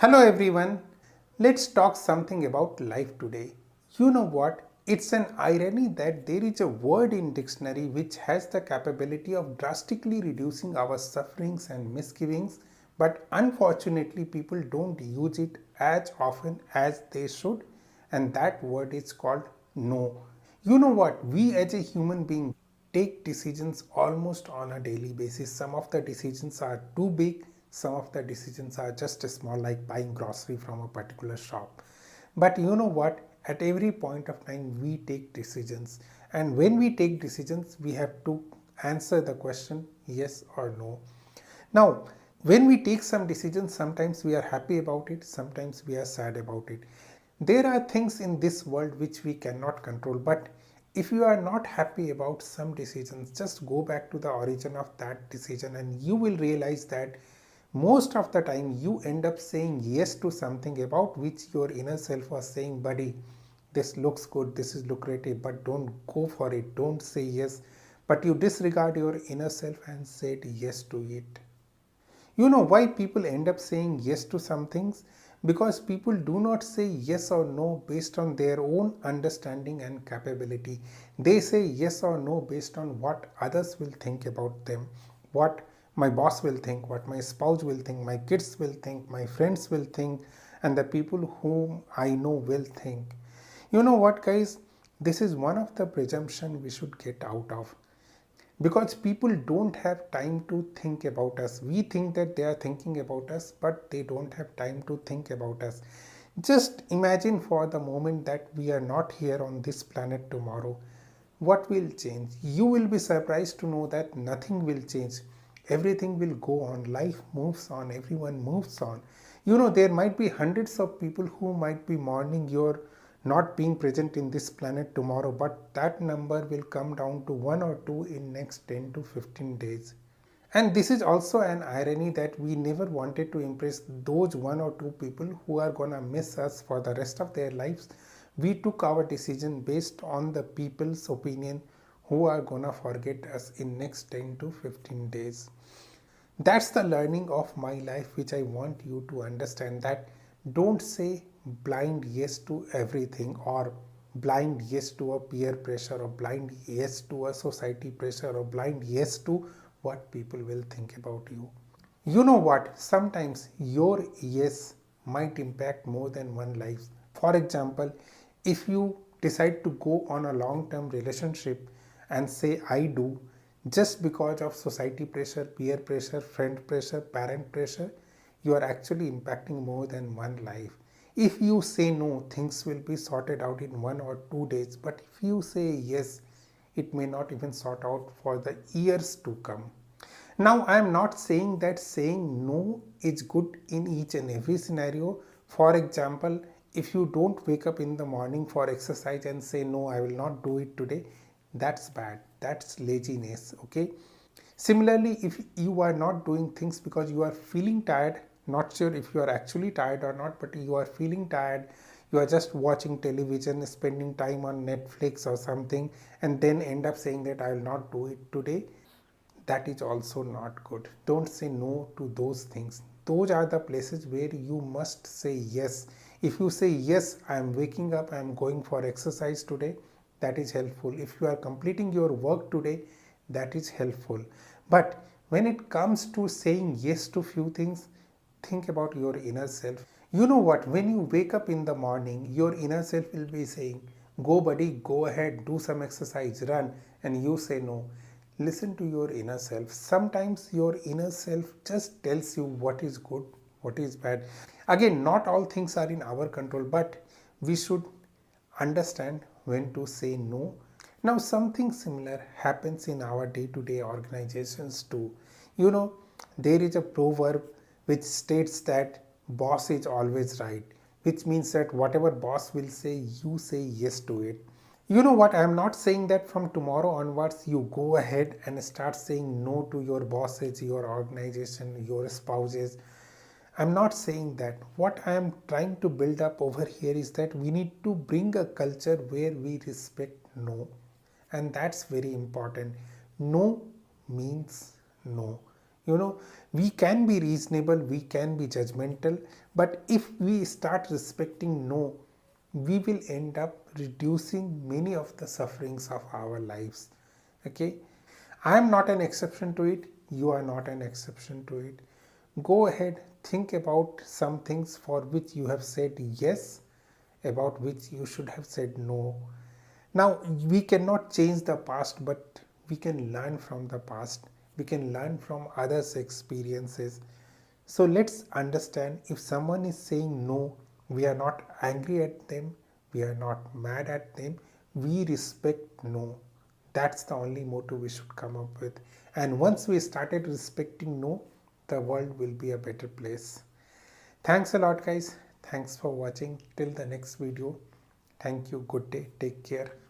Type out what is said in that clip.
Hello everyone. Let's talk something about life today. You know what? It's an irony that there is a word in dictionary which has the capability of drastically reducing our sufferings and misgivings, but unfortunately people don't use it as often as they should, and that word is called no. You know what? We as a human being take decisions almost on a daily basis. Some of the decisions are too big, some of the decisions are just small, like buying grocery from a particular shop. But you know what? At every point of time, we take decisions, and when we take decisions, we have to answer the question yes or no. Now, when we take some decisions, sometimes we are happy about it, sometimes we are sad about it. There are things in this world which we cannot control, but if you are not happy about some decisions, just go back to the origin of that decision and you will realize that most of the time you end up saying yes to something about which your inner self was saying, buddy, this looks good, this is lucrative, but don't go for it, don't say yes. But you disregard your inner self and said yes to it. You know why people end up saying yes to some things? Because people do not say yes or no based on their own understanding and capability. They say yes or no based on what others will think about them, what my boss will think, what my spouse will think, my kids will think, my friends will think, and the people whom I know will think. You know what, guys? This is one of the presumption we should get out of, because people don't have time to think about us. We think that they are thinking about us, but they don't have time to think about us. Just imagine for the moment that we are not here on this planet tomorrow. What will change? You will be surprised to know that nothing will change. Everything will go on. Life moves on. Everyone moves on. You know, there might be hundreds of people who might be mourning your not being present in this planet tomorrow, but that number will come down to one or two in next 10 to 15 days. And this is also an irony that we never wanted to impress those one or two people who are gonna miss us for the rest of their lives. We took our decision based on the people's opinion who are gonna forget us in next 10 to 15 days. That's the learning of my life which I want you to understand, that don't say blind yes to everything, or blind yes to a peer pressure, or blind yes to a society pressure, or blind yes to what people will think about you. You know what? Sometimes your yes might impact more than one life. For example, if you decide to go on a long term relationship and say I do just because of society pressure, peer pressure, friend pressure, parent pressure, you are actually impacting more than one life. If you say no, things will be sorted out in 1 or 2 days. But if you say yes, it may not even sort out for the years to come. Now, I am not saying that saying no is good in each and every scenario. For example, if you don't wake up in the morning for exercise and say no, I will not do it today, that's bad. That's laziness. Okay. Similarly, if you are not doing things because you are feeling tired, not sure if you are actually tired or not, but you are feeling tired, you are just watching television, spending time on Netflix or something, and then end up saying that I will not do it today, that is also not good. Don't say no to those things. Those are the places where you must say yes. If you say yes, I am waking up, I am going for exercise today, that is helpful. If you are completing your work today, that is helpful. But when it comes to saying yes to few things, think about your inner self. You know what? When you wake up in the morning, your inner self will be saying, go buddy, go ahead, do some exercise, run, and you say no. Listen to your inner self. Sometimes your inner self just tells you what is good, what is bad. Again, not all things are in our control, but we should understand when to say no. Now, something similar happens in our day to day organizations too. You know, there is a proverb which states that boss is always right, which means that whatever boss will say, you say yes to it. You know what? I am not saying that from tomorrow onwards you go ahead and start saying no to your bosses, your organization, your spouses. I'm not saying that. What I am trying to build up over here is that we need to bring a culture where we respect no. And that's very important. No means no. We can be reasonable, we can be judgmental, but if we start respecting no, we will end up reducing many of the sufferings of our lives. Okay, I am not an exception to it, you are not an exception to it. Go ahead, think about some things for which you have said yes, about which you should have said no. Now, we cannot change the past, but we can learn from the past. We can learn from others' experiences. So let's understand, if someone is saying no, we are not angry at them, we are not mad at them, we respect no. That's the only motto we should come up with. And once we started respecting no, the world will be a better place. Thanks a lot, guys. Thanks for watching. Till the next video. Thank you. Good day. Take care.